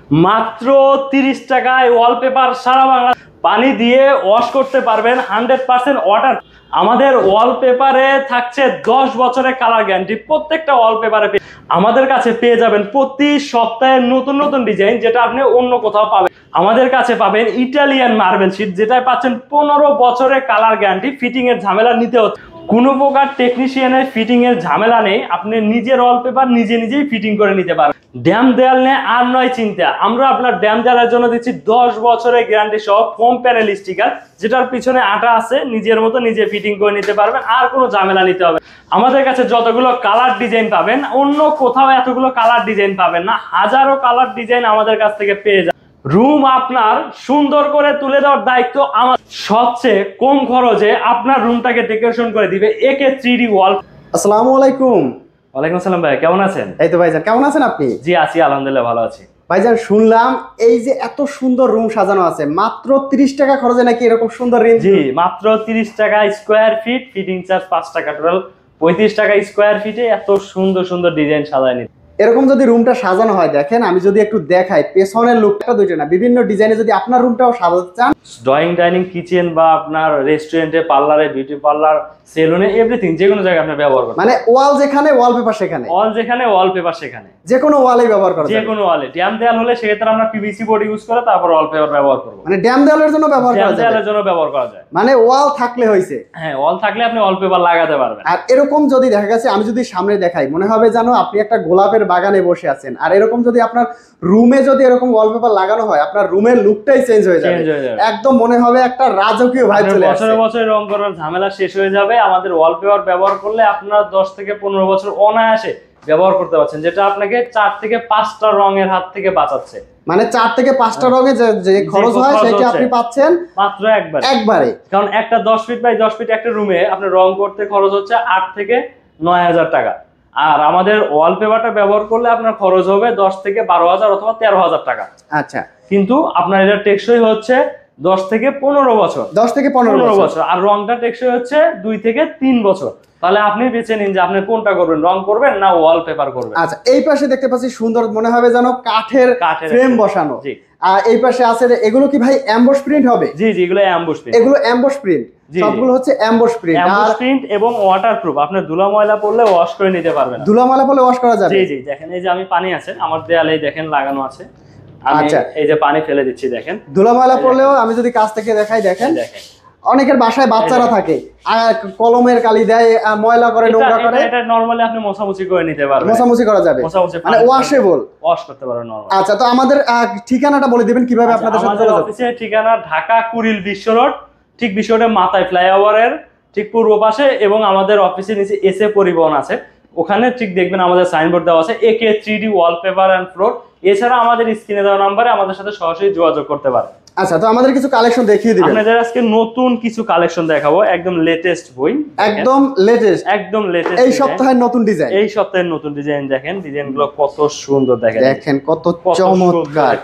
মাত্র 30 টাকায় ওয়ালপেপার সারা বাংলা পানি দিয়ে ওয়াশ করতে পারবেন 100% ওয়াটার। আমাদের ওয়ালপেপারে থাকছে 10 বছরের কালার গ্যারান্টি। প্রত্যেকটা ওয়ালপেপারে আমাদের কাছে পেয়ে যাবেন প্রতি সপ্তাহে নতুন নতুন ডিজাইন, যেটা আপনি অন্য কোথাও পাবেন। আমাদের কাছে পাবেন ইটালিয়ান মার্বেল শীট, যেটায় পাচ্ছেন 15 বছরের কালার গ্যারান্টি। ফিটিং এর ঝামেলা নিতে হচ্ছে, কোনো প্রকার টেকনিশিয়ানের ফিটিং এর ঝামেলা নেই। আপনি নিজের ওয়ালপেপার নিজেই ফিটিং করে নিতে পারবেন। ড্যাম দেয়াল নিয়ে আর নয় চিন্তা, আমরা আপনার ড্যাম দেয়ালের জন্য দিচ্ছি 10 বছরের গ্যারান্টি সহ ফোম প্যানেল স্টিকার, যেটার পিছনে আঠা আছে, নিজের মতো নিজে ফিটিং করে নিতে পারবেন, আর কোনো ঝামেলা নিতে হবে। আমাদের কাছে যতগুলো কালার ডিজাইন পাবেন, অন্য কোথাও এতগুলো কালার ডিজাইন পাবেন না। হাজারো কালার ডিজাইন আমাদের কাছ থেকে পেয়ে যাবেন। রুম আপনার সুন্দর করে তুলে দেওয়ার দায়িত্ব আমার। সবচেয়ে কম খরচে আপনার রুমটাকে ডেকোরেশন করে দিবে একে 3D ওয়াল। আসসালামু আলাইকুম। ওয়ালাইকুম আসসালাম ভাই, কেমন আছেন? এই তো ভাইজান, কেমন আছেন আপনি? জি আছি, আলহামদুলিল্লাহ ভালো আছি। ভাইজান, শুনলাম এই যে এত সুন্দর রুম সাজানো আছে মাত্র 30 টাকা খরচে, নাকি এরকম সুন্দর রেঞ্জ? জি, মাত্র 30 টাকা স্কোয়ার ফিট, ফিটিং চার্জ 5 টাকা, টোটাল 35 টাকা স্কোয়ার ফিটে এত সুন্দর সুন্দর ডিজাইন সাজায় নিতে। এরকম যদি রুমটা সাজানো হয়, দেখেন আমি যদি একটু দেখাই পেছনের লুকটা, দুইটা না বিভিন্ন ডিজাইনে যদি আপনার রুমটাও সাজাতে চান, ড্রয়িং ডাইনিং কিচেন বা আপনার রেস্টুরেন্টে, পার্লারে, বিউটি পার্লার, সেলুনে, এভরিথিং যে কোনো জায়গায় আপনি ব্যবহার করবেন। মানে ওয়াল যেখানে ওয়ালপেপার সেখানে, ওয়াল যেখানে ওয়ালপেপার সেখানে, যে কোনো ওয়ালেই ব্যবহার করা যায়। যে কোনো ওয়ালে ড্যাম দেয়াল হলে সেক্ষেত্রে আমরা পিভিসি বোর্ড ইউজ করে তারপর ওয়ালপেপার ব্যবহার করব। মানে ড্যাম দেয়ালের জন্য ব্যবহার করা যায়, দেয়ালের জন্য ব্যবহার করা যায়। মানে ওয়াল থাকলে হইছে। হ্যাঁ, ওয়াল থাকলে আপনি ওয়ালপেপার লাগাতে পারবেন। আর এরকম যদি দেখা গেছে, আমি যদি সামনে দেখাই, মনে হবে জানো আপনি একটা গোলাপের বাগানে বসে আছেন। আর এরকম যদি আপনার রুমে যদি এরকম ওয়ালপেপার লাগানো হয়, আপনার রুমের লুকটাই চেঞ্জ হয়ে যাবে, একদম মনে হবে একটা রাজকীয় ভাইব চলে আসছে। বছরে বছরে রং করার ঝামেলা শেষ হয়ে যাবে। আমাদের ওয়ালপেপার ব্যবহার করলে আপনারা 10 থেকে 15 বছর অনায়াসে ব্যবহার করতে পারছেন, যেটা আপনাকে 4 থেকে 5টা রঙের হাত থেকে বাঁচাচ্ছে। মানে 4 থেকে 5টা রঙে যে খরচ হয় সেটা আপনি পাচ্ছেন মাত্র একবারে। কারণ একটা 10 ফিট বাই 10 ফিট একটা রুমে আপনি রং করতে খরচ হচ্ছে 8 থেকে 9,000 টাকা। আর আমাদের ওয়ালপেপারটা ব্যবহার করলে আপনার খরচ হবে 10 থেকে 12,000 অথবা 13,000 টাকা। আচ্ছা, কিন্তু আপনার এটা টেকসই হচ্ছে 10 থেকে 15 বছর। 10 থেকে 15 বছর। আর রংটা টেকসই হচ্ছে 2 থেকে 3 বছর। তাহলে আপনি বেছে নিন যে আপনি কোনটা করবেন, রং করবেন না ওয়ালপেপার করবেন। আচ্ছা, এই পাশে দেখতে পাচ্ছি সুন্দর, মনে হবে যেন কাঠের ফ্রেম বসানো। জি। আর এই পাশে আছে, এগুলো কি ভাই এমবস প্রিন্ট হবে? জি জি, এগুলো এমবস প্রিন্ট। এগুলো এমবস প্রিন্ট, সবগুলো হচ্ছে এমবস প্রিন্ট। এমবস প্রিন্ট এবং ওয়াটারপ্রুফ। আপনি ধুলা ময়লা পড়লে ওয়াশ করে নিতে পারবেন। ধুলা ময়লা পড়লে ওয়াশ করা যাবে? জি জি, দেখেন এই যে আমি পানি আছে আমার দেয়ালে, দেখেন লাগানো আছে। আমি এই যে পানি ফেলে দিচ্ছি, দেখেন। ধুলা ময়লা পড়লেও আমি যদি কাছ থেকে দেখাই, দেখেন অনেকের বাসায় বাচ্চারা থাকে, কলমের কালি দেয়, ময়লা করে, নোংরা করে। এটা নরমালি আপনি মোছামুছি করে নিতে পারবেন। মোছামুছি করা যাবে, মানে ওয়াশেবল, ওয়াশ করতে পারবেন নরমালি। আচ্ছা, তো আমাদের ঠিকানাটা বলে দিবেন কিভাবে আপনাদের সাথে যোগাযোগ? আমাদের অফিসের ঠিকানা ঢাকা কুড়িল বিশ্ব রোড, ঠিক বিশ্ব রোডের মাথায় ফ্লাইওভারের ঠিক পূর্ব পাশে, এবং আমাদের অফিসের নিচে এসএ পরিবহন আছে, ওখানে ঠিক দেখবেন আমাদের সাইনবোর্ড দেওয়া আছে একে 3D ওয়ালপেপার এন্ড ফ্লোর। এছাড়া আমাদের স্ক্রিনে দেওয়া নম্বরে আমাদের সাথে সরাসরি যোগাযোগ করতে পারেন। আচ্ছা, তো আমাদের কিছু কালেকশন দেখিয়ে দিবেন। আপনাদের আজকে নতুন কিছু কালেকশন দেখাবো, একদম লেটেস্ট বই, একদম লেটেস্ট, এই সপ্তাহের নতুন ডিজাইন। এই সপ্তাহের নতুন ডিজাইন দেখেন, ডিজাইনগুলো কত সুন্দর, দেখেন কত চমৎকার।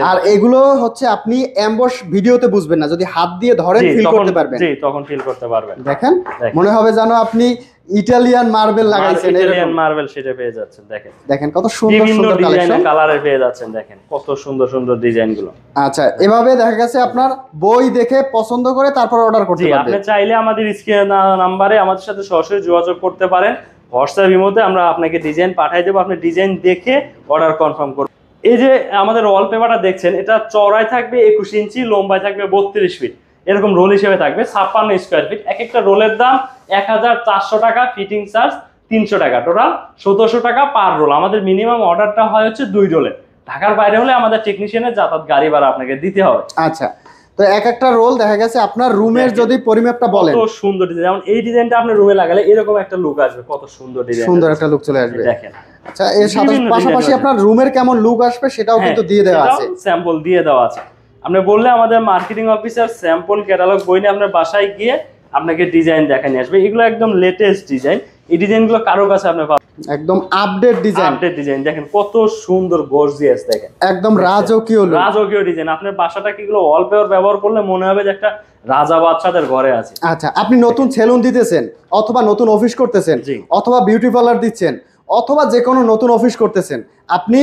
আর এগুলো হচ্ছে আপনি এমবস ভিডিওতে বুঝবেন না, যদি হাত দিয়ে ধরেন ফিল করতে পারবেন। জি, তখন ফিল করতে পারবেন। দেখেন মনে হবে জানো আপনি ইটালিয়ান মার্বেল লাগাইছেন, ইটালিয়ান মার্বেল সেটা পেয়ে যাচ্ছেন। দেখেন দেখেন কত সুন্দর সুন্দর কালেকশন, কালারে পেয়ে যাচ্ছেন। দেখেন কত সুন্দর সুন্দর ডিজাইনগুলো। আচ্ছা, এভাবে দেখা গেছে আপনার বই দেখে পছন্দ করে তারপর অর্ডার করতে পারবেন। আপনি চাইলে আমাদের স্ক্রিনে নাম্বারে আমাদের সাথে সরাসরি যোগাযোগ করতে পারেন। হোয়াটসঅ্যাপ ইমোতে আমরা আপনাকে ডিজাইন পাঠিয়ে দেবো, আপনি ডিজাইন দেখে অর্ডার কনফার্ম করবেন। এই যে আমাদের ওয়ালপেপারটা দেখছেন, এটা চওড়ায় থাকবে 21 ইঞ্চি, লম্বায় থাকবে 32 ফিট, এরকম রোল হিসেবে থাকবে 56 স্কোয়ার ফিট। এক একটা রোলের দাম 1400 টাকা, ফিটিং চার্জ 300 টাকা, টোটাল 1700 টাকা পার রোল। আমাদের মিনিমাম অর্ডারটা হয় হচ্ছে 2 রোলের। ঢাকার বাইরে হলে আমাদের টেকনিশিয়ানের যাতায়াত গাড়ি ভাড়া আপনাকে দিতে হবে। আচ্ছা, তো এক একটা রোল দেখা গেছে আপনার রুমের যদি পরিমাপটা বলেন, কত সুন্দর ডিজাইন। যেমন এই ডিজাইনটা আপনি রুমে লাগালে এরকম একটা লুক আসবে, কত সুন্দর ডিজাইন, সুন্দর একটা লুক চলে আসবে। দেখেন। আচ্ছা, এর সাথে পাশাপাশি আপনার রুমের কেমন লুক আসবে সেটাও কিন্তু দিয়ে দেওয়া আছে, স্যাম্পল দিয়ে দেওয়া আছে। আপনি বললে আমাদের মার্কেটিং অফিসার স্যাম্পল ক্যাটালগ বই নিয়ে আপনার বাসায় গিয়ে আপনাকে ডিজাইন দেখা নিয়ে আসবে। এগুলো একদম লেটেস্ট ডিজাইন, এই ডিজাইনগুলো কারো কাছে আপনি পাবেন একদম আপডেট ডিজাইন। দেখেন কত সুন্দর গর্জিয়াস, দেখেন একদম রাজকীয় ডিজাইন। আপনার বাসাটা কি এগুলো ওয়ালপেপার ব্যবহার করলে মনে হবে যে একটা রাজা বাদশাদের ঘরে আছে। আচ্ছা, আপনি নতুন সেলুন দিতেছেন, অথবা নতুন অফিস করতেছেন, অথবা বিউটি পার্লার দিচ্ছেন, অথবা যে কোনো নতুন অফিস করতেছেন, আপনি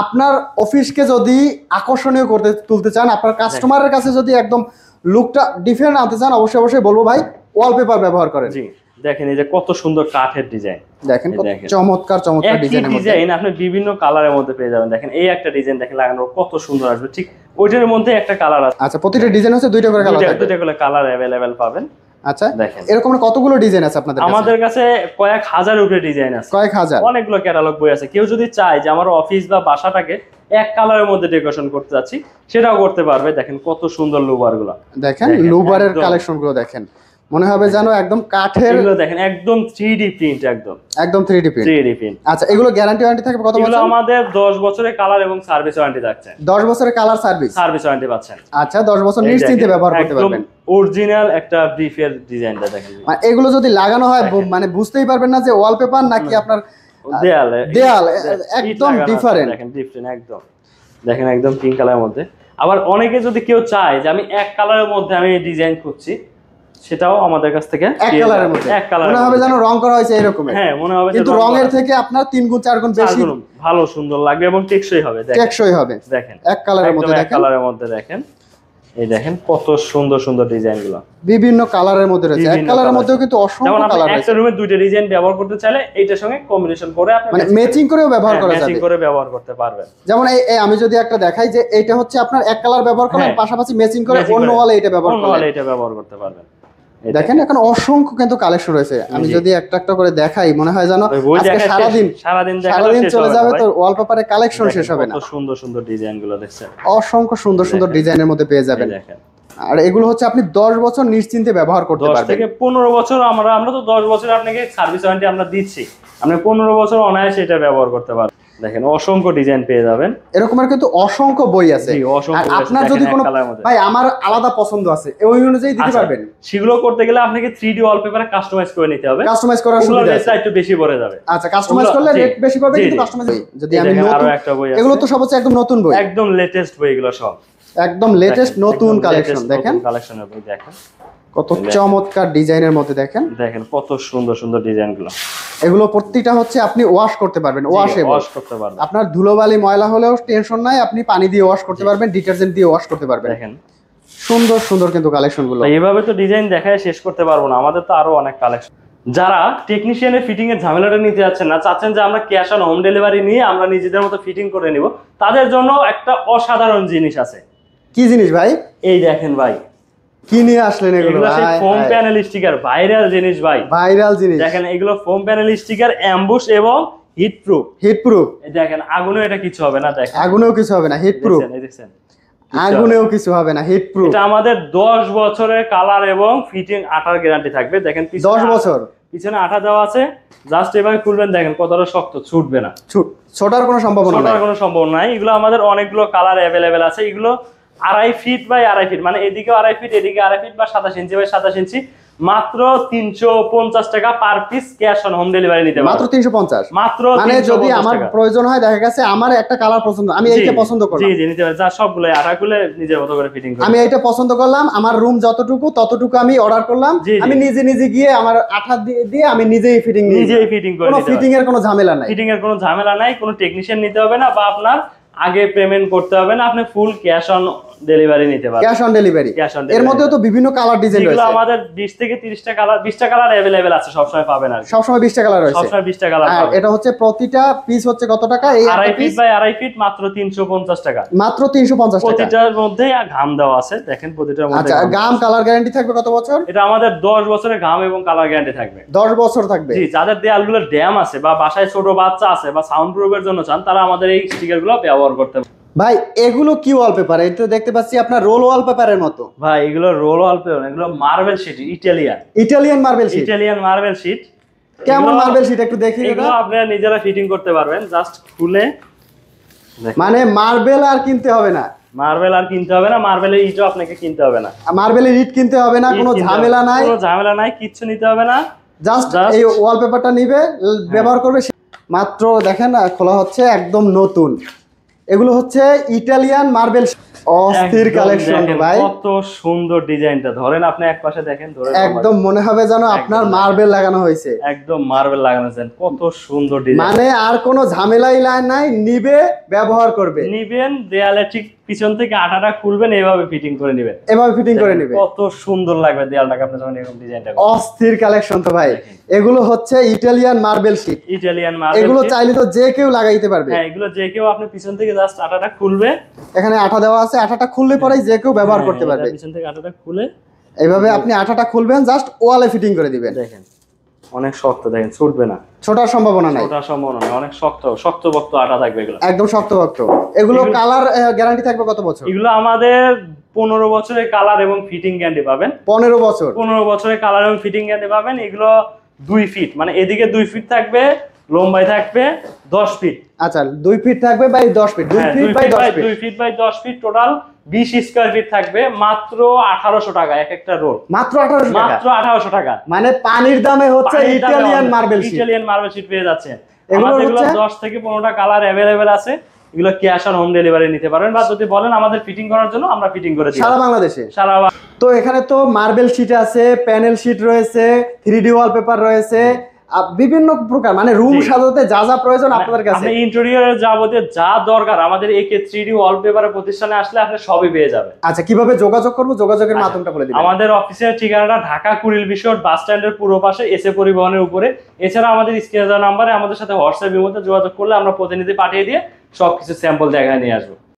আপনার অফিসকে যদি আকর্ষণীয় করতে তুলতে চান, আপনার কাস্টমারের কাছে যদি একদম লুকটা ডিফারেন্ট আনতে চান, অবশ্যই অবশ্যই বলবো ভাই ওয়ালপেপার ব্যবহার করেন। জি দেখেন এই যে কত সুন্দর কাঠের ডিজাইন, দেখেন চমৎকার চমৎকার ডিজাইন আপনি বিভিন্ন কালারের মধ্যে পেয়ে যাবেন। দেখেন এই একটা ডিজাইন দেখেন লাগানো কত সুন্দর আসবে, ঠিক ওইটার মধ্যে একটা কালার আছে। আচ্ছা প্রতিটা ডিজাইন হচ্ছে দুইটা করে কালার থাকবে, দুইটা করে কালার अवेलेबल পাবেন। আচ্ছা দেখেন এরকম কতগুলো ডিজাইন আছে আপনাদের কাছে? আমাদের কাছে কয়েক হাজার উপরে ডিজাইন আছে, কয়েক হাজার, অনেকগুলো ক্যাটালগ বই আছে। কেউ যদি চায় যে আমার অফিস বা বাসাটাকে এক কালারের মধ্যে ডেকোরেশন করতে যাচ্ছি, সেটাও করতে পারবে। দেখেন কত সুন্দর লুবার গুলো, দেখেন লুবারের কালেকশন গুলো দেখেন, মনে হবে জানো একদম কাঠের। এগুলো দেখেন একদম 3D প্রিন্ট, একদম 3D প্রিন্ট। আচ্ছা এগুলো গ্যারান্টি ওয়ারেন্টি থাকবে কত বছর? এগুলো আমাদের 10 বছরের কালার এবং সার্ভিস ওয়ারেন্টি থাকছে। 10 বছরের কালার সার্ভিস ওয়ারেন্টি পাচ্ছেন। আচ্ছা 10 বছর নিশ্চিন্তে ব্যবহার করতে পারবেন। অরিজিনাল একটা ব্রিফের ডিজাইনটা দেখেন, মানে এগুলো যদি লাগানো হয় মানে বুঝতেই পারবেন না যে ওয়ালপেপার নাকি আপনার দেয়াল, একদম ডিফারেন্ট। দেখেন ডিফারেন্ট একদম, দেখেন একদম পিঙ্ক কালারের মধ্যে। আবার অনেকে যদি কেউ চায় যে আমি এক কালারের মধ্যে আমি ডিজাইন করছি, সেটাও আমাদের কাছ থেকে এক কালারের মধ্যে, এক কালার মনে হবে যেন রং করা হয়েছে এরকম। হ্যাঁ মনে হবে, কিন্তু রঙের থেকে আপনার 3 গুণ 4 গুণ বেশি ভালো সুন্দর লাগবে এবং টেকসই হবে। টেকসই হবে। দেখেন এক কালারের মধ্যে, দেখেন এক কালারের মধ্যে দেখেন, এই দেখেন কত সুন্দর সুন্দর ডিজাইনগুলো বিভিন্ন কালারের মধ্যে রয়েছে। এক কালারের মধ্যেও কিন্তু অসংখ্য কালার আছে। একটা রুমে দুইটা ডিজাইন ব্যবহার করতে চাইলে এইটার সঙ্গে কম্বিনেশন করে আপনি মানে ম্যাচিং করেও ব্যবহার করা যাবে, ম্যাচিং করে ব্যবহার করতে পারবেন। যেমন এই আমি যদি একটা দেখাই যে এইটা হচ্ছে আপনার এক কালার ব্যবহার করেন, পাশাপাশি ম্যাচিং করে অন্য ওয়ালে এটা ব্যবহার করতে পারবেন। দেখেন এখন অসংখ্য কিন্তু কালেকশন রয়েছে। আমি যদি একটা একটা করে দেখাই, মনে হয় জানো আজকে সারাদিন চলে যাবে, তো ওয়ালপেপারের কালেকশন শেষ হবে না। কত সুন্দর সুন্দর ডিজাইনগুলো দেখছেন, অসংখ্য সুন্দর সুন্দর ডিজাইনের মধ্যে পেয়ে যাবেন। আর এগুলো হচ্ছে আপনি 10 বছর নিশ্চিন্তে ব্যবহার করতে পারবেন। 10 থেকে 15 বছর আমরা তো 10 বছর আপনাকে সার্ভিস ওয়ারেন্টি আমরা দিচ্ছি, আপনি 15 বছর অনায়াসে এটা ব্যবহার করতে পারবেন। দেখেন অসংখ্য ডিজাইন পেয়ে যাবেন, এরকমের কিন্তু অসংখ্য বই আছে। আর আপনার যদি কোনো ভাই আমার আলাদা পছন্দ আছে ওই অনুযায়ী দিতে পারবেন। সেগুলো করতে গেলে আপনাকে 3D ওয়ালপেপারে কাস্টমাইজ করে নিতে হবে। কাস্টমাইজ করার সুবিধা আছে, একটু বেশি পড়ে যাবে। আচ্ছা কাস্টমাইজ করলে রেট বেশি পড়বে, কিন্তু কাস্টমাইজ যদি আমি নতুন এগুলো তো সব হচ্ছে একদম নতুন বই, একদম লেটেস্ট বই, এগুলো সব একদম লেটেস্ট নতুন কালেকশন। দেখেন কালেকশনের বই দেখেন কত চমৎকার ডিজাইনের মধ্যে, দেখেন কত সুন্দর সুন্দর ডিজাইনগুলো। এগুলো প্রত্যেকটা হচ্ছে আপনি ওয়াশ করতে পারবেন, ওয়াশ করতে পারবেন। আপনার ধুলোবালি ময়লা হলেও টেনশন নাই, আপনি পানি দিয়ে ওয়াশ করতে পারবেন, ডিটারজেন্ট দিয়ে ওয়াশ করতে পারবেন। দেখেন সুন্দর সুন্দর কিন্তু কালেকশন গুলো। এইভাবে তো ডিজাইন দেখায় শেষ করতে পারবো না, আমাদের তো আরো অনেক কালেকশন। যারা টেকনিশিয়ানের ফিটিং এর ঝামেলাটা নিতে যাচ্ছেন না, চাচ্ছেন যে আমরা ক্যাশ অন হোম ডেলিভারি নিয়ে আমরা নিজেদের মতো ফিটিং করে নিব, তাদের জন্য একটা অসাধারণ জিনিস আছে। কি জিনিস ভাই? এই দেখেন ভাই, কি নিয়ে আসলেন এগুলো? ফোম প্যানেল স্টিকার, ভাইরাল জিনিস ভাই, ভাইরাল জিনিস। দেখেন এগুলো ফোম প্যানেল স্টিকার, অ্যাম্বুশ এবং হিট প্রুফ। দেখেন আগুনেও এটা কিছু হবে না, দেখেন আগুনেও কিছু হবে না, হিট প্রুফ। দেখেন আগুনেও কিছু হবে না, হিট প্রুফ। এটা আমাদের 10 বছরের কালার এবং ফিটিং আঠার গ্যারান্টি থাকবে। দেখেন 10 বছর পিছনে আঠা দেওয়া আছে, জাস্ট এভাবে খুলবেন, দেখেন কতটা শক্ত, ছুটবে না, ছোটার কোনো সম্ভাবনা নাই। এগুলো আমাদের অনেকগুলো কালার অ্যাভেলেবেল আছে। এগুলো 2.5 ফিট বাই 2.5 ফিট, মানে এদিকে 2.5 ফিট এদিকে 2.5 ফিট, বা 27 ইঞ্চি বাই 27 ইঞ্চি। মাত্র 350 টাকা per piece, cash on home delivery নিতে পারবেন। মাত্র 350, মাত্র। মানে যদি আমার প্রয়োজন হয়, দেখা গেছে আমার একটা কালার পছন্দ, আমি এইটা পছন্দ করলাম, জি জি নিতে পারেন। যা সবগুলো আঠাগুলো নিজের মতো করে ফিটিং করব। আমি এইটা পছন্দ করলাম, আমার রুম যতটুকু ততটুকু আমি অর্ডার করলাম, আমি নিজে গিয়ে আমার আঠা দিয়ে আমি নিজেই ফিটিং করে নিতে পারবো। কোনো ফিটিং এর কোনো ঝামেলা নাই, কোনো টেকনিশিয়ান নিতে হবে না, বা আপনার আগে পেমেন্ট করতে হবে না, আপনি ফুল ক্যাশ অন ডেলিভারি নিতে পারবেন। Cash on delivery. এর মধ্যেও তো বিভিন্ন কালার ডিজাইন রয়েছে। এগুলো আমাদের 20 থেকে 30টা কালার, 20টা কালার अवेलेबल আছে, সব সময় পাবেন। আর সব সময় 20টা কালার রয়েছে, সব সময় 20টা কালার পাবেন। আর এটা হচ্ছে প্রতিটা পিস হচ্ছে কত টাকা? এই 2.5 ফিট বাই 2.5 ফিট, মাত্র 350 টাকা। মাত্র 350 টাকা। প্রতিটার মধ্যে ঘাম দেওয়া আছে, দেখেন প্রতিটার মধ্যে। আচ্ছা ঘাম কালার গ্যারান্টি থাকবে কত বছর? এটা আমাদের 10 বছরের ঘাম এবং কালার গ্যারান্টি থাকবে। 10 বছর থাকবে। জি, যাদের দেয়ালগুলো ড্যাম আছে বা বাসায় ছোট বাচ্চা আছে বা সাউন্ড প্রুফের জন্য চান, তারা আমাদের এই স্টিকারগুলো ব্যবহার করতে পারে। ভাই এগুলো কি ওয়ালপেপার? এটা দেখতে পাচ্ছি আপনার রোল ওয়ালপেপারের মতো। ভাই এগুলো রোল ওয়ালপেপার, এগুলো marble sheet, Italian marble sheet. কেমন মার্বেল শীট একটু দেখি। এগুলো আপনারা নিজেরা ফিটিং করতে পারবেন, জাস্ট খুলে। মানে মার্বেল আর কিনতে হবে না, মার্বেলের ইটও আপনাকে কিনতে হবে না, মার্বেলের ইট কিনতে হবে না, কোনো ঝামেলা নাই, কিচ্ছু নিতে হবে না। জাস্ট এই ওয়ালপেপারটা নিবে, ব্যবহার করবে। মাত্র দেখেন খোলা হচ্ছে, একদম নতুন। এগুলো হচ্ছে ইটালিয়ান মার্বেল। অস্থির একদম কালেকশন দেখেন ভাই, কত সুন্দর ডিজাইনটা। ধরেন আপনি এক পাশে দেখেন, ধরে একদম মনে হবে যেন আপনার একদম মার্বেল লাগানো হয়েছে। একদম মার্বেল লাগানো আছে, কত সুন্দর ডিজাইন। মানে আর কোনো ঝামেলাই নাই, নিবে ব্যবহার করবে, নিবেন দেয়ালে ঠিক পিছন থেকে আঠাটা খুলবেন, এইভাবে ফিটিং করে নেবেন, এভাবে ফিটিং করে নিবে। কত সুন্দর লাগবে দেয়ালটাকে আপনি যখন এরকম ডিজাইনটা করবেন। অস্থির কালেকশন তো ভাই। এগুলো হচ্ছে Italian marble sheet, Italian marble, এগুলো চাইলে তো যে কেউ লাগাইতে পারবে। হ্যাঁ এগুলো যে কেউ আপনি পিছন থেকে জাস্ট আঠাটা খুলবে, এখানে আঠা দেওয়া আছে, আঠাটা খুললে পরেই যে কেউ ব্যবহার করতে হ্যাঁ, পারবে। এটা পিছন থেকে আঠাটা খুলে এইভাবে আপনি আঠাটা খুলবেন, জাস্ট ওয়ালে ফিটিং করে দিবেন। দেখেন অনেক শক্ত, দেখেন ছুটবে না, ছোটার সম্ভাবনা নাই, ওটা সম্ভাবনা নেই, অনেক শক্ত শক্তপোক্ত আটা থাকবে এগুলো। একদম শক্তপোক্ত। এগুলো কালার গ্যারান্টি থাকবে কত বছর? এগুলো আমাদের 15 বছরের কালার এবং ফিটিং গ্যারান্টি পাবেন। 15 বছর? 15 বছরের কালার এবং ফিটিং গ্যারান্টি পাবেন। এগুলো 2 ফিট, মানে এদিকে 2 ফিট থাকবে, লম্বাই থাকবে 10 ফিট। আচ্ছা 2 ফিট থাকবে by 10 feet, 2 feet by 10 feet, 2 feet by 10 feet, total 20 square feet থাকবে। মাত্র 1800 টাকা এক একটা রোল, মাত্র 1800 টাকা। মাত্র 1800 টাকা। মানে পানির দামে হচ্ছে Italian marble sheet. Italian marble sheet পেয়ে যাচ্ছেন। এগুলো আমাদের এগুলো হচ্ছে 10 থেকে 15টা কালার अवेलेबल আছে। এগুলো ক্যাশ অন হোম ডেলিভারি নিতে পারবেন, বা যদি বলেন আমাদের ফিটিং করার জন্য, আমরা ফিটিং করে দিই সারা বাংলাদেশে। সারা তো এখানে তো মার্বেল শীট আছে, প্যানেল শীট রয়েছে, 3D ওয়ালপেপার রয়েছে, বিভিন্ন প্রকার, মানে রুম সাজাতে যা যা প্রয়োজন আপনাদের কাছে। আপনি ইন্টেরিয়রের যাবতীয় যা দরকার আমাদের একে 3D ওয়ালপেপারের প্রতিষ্ঠানে আসলে আপনি সবই পেয়ে যাবেন। আচ্ছা কিভাবে যোগাযোগ করব, যোগাযোগের মাধ্যমটা বলে দিবেন। আমাদের অফিসের ঠিকানাটা ঢাকা কুড়িল বিশট বাস স্ট্যান্ডের পূর্ব পাশে, এসএ পরিবহনের উপরে। এছাড়া আমাদের স্ক্রিনে দেওয়া নম্বরে আমাদের সাথে হোয়াটসঅ্যাপের মধ্যে যোগাযোগ করলে আমরা প্রতিনিধি পাঠিয়ে দিয়ে সবকিছু স্যাম্পল দেখায় নিয়ে আসবো।